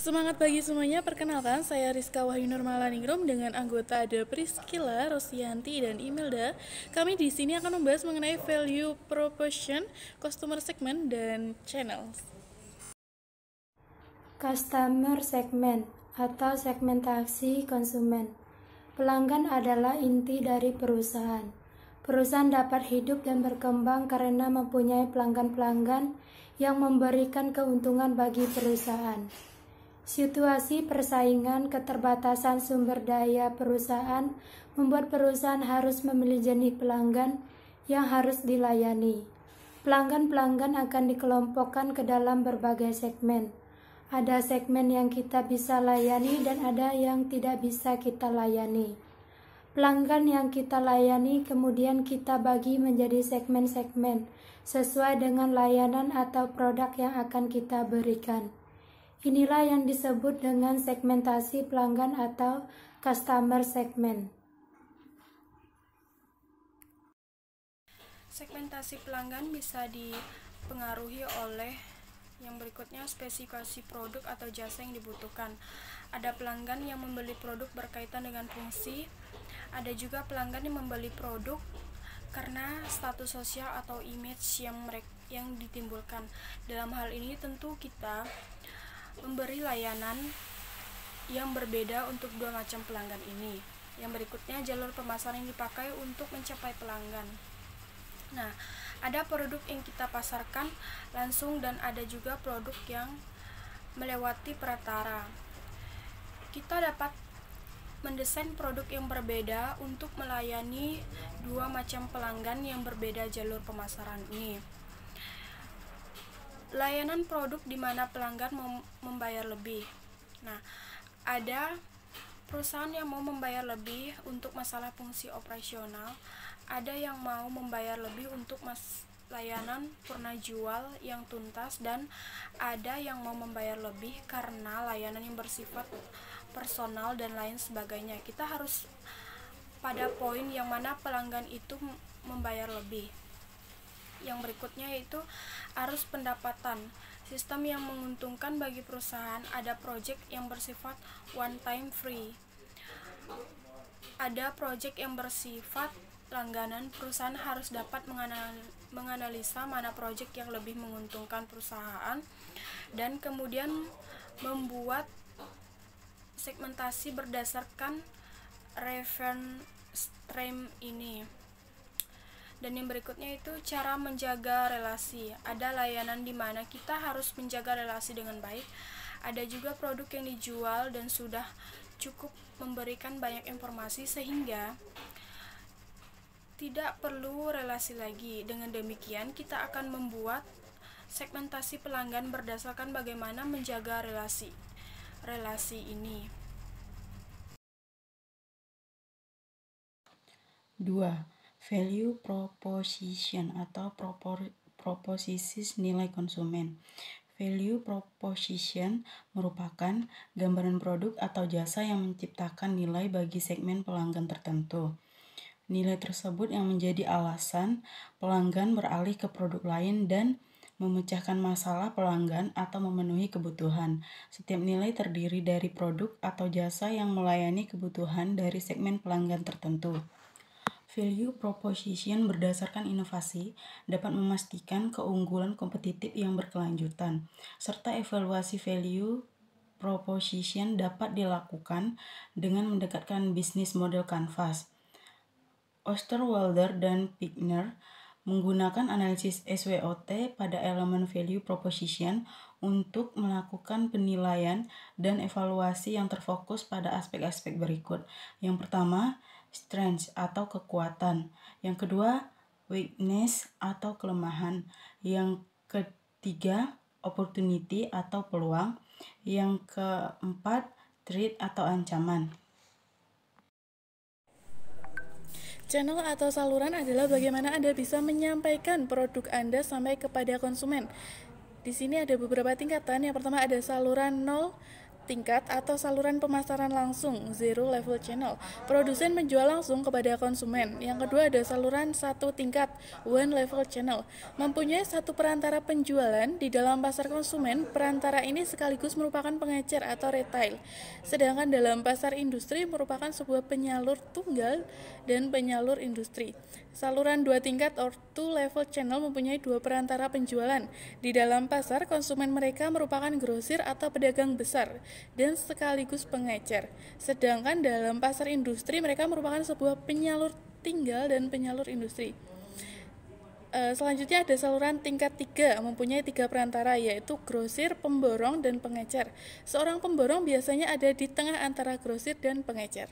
Semangat pagi semuanya, perkenalkan saya Rizka Wahyu Nurmalaningrum dengan anggota ada Priscilla, Rosyanti, dan Imelda. Kami di sini akan membahas mengenai value proposition, customer segment, dan channels. Customer segment atau segmentasi konsumen. Pelanggan adalah inti dari perusahaan. Perusahaan dapat hidup dan berkembang karena mempunyai pelanggan-pelanggan yang memberikan keuntungan bagi perusahaan. Situasi persaingan, keterbatasan sumber daya perusahaan membuat perusahaan harus memilih jenis pelanggan yang harus dilayani. Pelanggan-pelanggan akan dikelompokkan ke dalam berbagai segmen. Ada segmen yang kita bisa layani dan ada yang tidak bisa kita layani. Pelanggan yang kita layani kemudian kita bagi menjadi segmen-segmen sesuai dengan layanan atau produk yang akan kita berikan. Inilah yang disebut dengan segmentasi pelanggan atau customer segment. Segmentasi pelanggan bisa dipengaruhi oleh yang berikutnya, spesifikasi produk atau jasa yang dibutuhkan. Ada pelanggan yang membeli produk berkaitan dengan fungsi, ada juga pelanggan yang membeli produk karena status sosial atau image yang ditimbulkan. Dalam hal ini tentu kita memberi layanan yang berbeda untuk dua macam pelanggan ini. Yang berikutnya, jalur pemasaran yang dipakai untuk mencapai pelanggan. Nah, ada produk yang kita pasarkan langsung dan ada juga produk yang melewati perantara. Kita dapat mendesain produk yang berbeda untuk melayani dua macam pelanggan yang berbeda jalur pemasaran ini. Layanan produk di mana pelanggan mau membayar lebih. Nah, ada perusahaan yang mau membayar lebih untuk masalah fungsi operasional, ada yang mau membayar lebih untuk layanan purna jual yang tuntas, dan ada yang mau membayar lebih karena layanan yang bersifat personal dan lain sebagainya. Kita harus pada poin yang mana pelanggan itu membayar lebih. Yang berikutnya yaitu arus pendapatan. Sistem yang menguntungkan bagi perusahaan. Ada project yang bersifat one time free. Ada project yang bersifat langganan. Perusahaan harus dapat menganalisa mana project yang lebih menguntungkan perusahaan dan kemudian membuat segmentasi berdasarkan revenue stream ini. Dan yang berikutnya itu cara menjaga relasi. Ada layanan di mana kita harus menjaga relasi dengan baik. Ada juga produk yang dijual dan sudah cukup memberikan banyak informasi sehingga tidak perlu relasi lagi. Dengan demikian kita akan membuat segmentasi pelanggan berdasarkan bagaimana menjaga relasi ini. 2. Value proposition atau proposisi nilai konsumen. Value proposition merupakan gambaran produk atau jasa yang menciptakan nilai bagi segmen pelanggan tertentu. Nilai tersebut yang menjadi alasan pelanggan beralih ke produk lain dan memecahkan masalah pelanggan atau memenuhi kebutuhan. Setiap nilai terdiri dari produk atau jasa yang melayani kebutuhan dari segmen pelanggan tertentu. Value proposition berdasarkan inovasi dapat memastikan keunggulan kompetitif yang berkelanjutan, serta evaluasi value proposition dapat dilakukan dengan mendekatkan bisnis model kanvas. Osterwalder dan Pigner menggunakan analisis SWOT pada elemen value proposition untuk melakukan penilaian dan evaluasi yang terfokus pada aspek-aspek berikut. Yang pertama, strength atau kekuatan. Yang kedua, weakness atau kelemahan. Yang ketiga, opportunity atau peluang. Yang keempat, threat atau ancaman. Channel atau saluran adalah bagaimana Anda bisa menyampaikan produk Anda sampai kepada konsumen. Di sini ada beberapa tingkatan. Yang pertama ada saluran 0, tingkat atau saluran pemasaran langsung, zero level channel. Produsen menjual langsung kepada konsumen. Yang kedua ada saluran satu tingkat, one level channel. Mempunyai satu perantara penjualan di dalam pasar konsumen, perantara ini sekaligus merupakan pengecer atau retail. Sedangkan dalam pasar industri merupakan sebuah penyalur tunggal dan penyalur industri. Saluran dua tingkat or two level channel mempunyai dua perantara penjualan. Di dalam pasar, konsumen mereka merupakan grosir atau pedagang besar dan sekaligus pengecer. Sedangkan dalam pasar industri mereka merupakan sebuah penyalur tinggal dan penyalur industri. Selanjutnya ada saluran tingkat 3, mempunyai 3 perantara, yaitu grosir, pemborong, dan pengecer. Seorang pemborong biasanya ada di tengah antara grosir dan pengecer.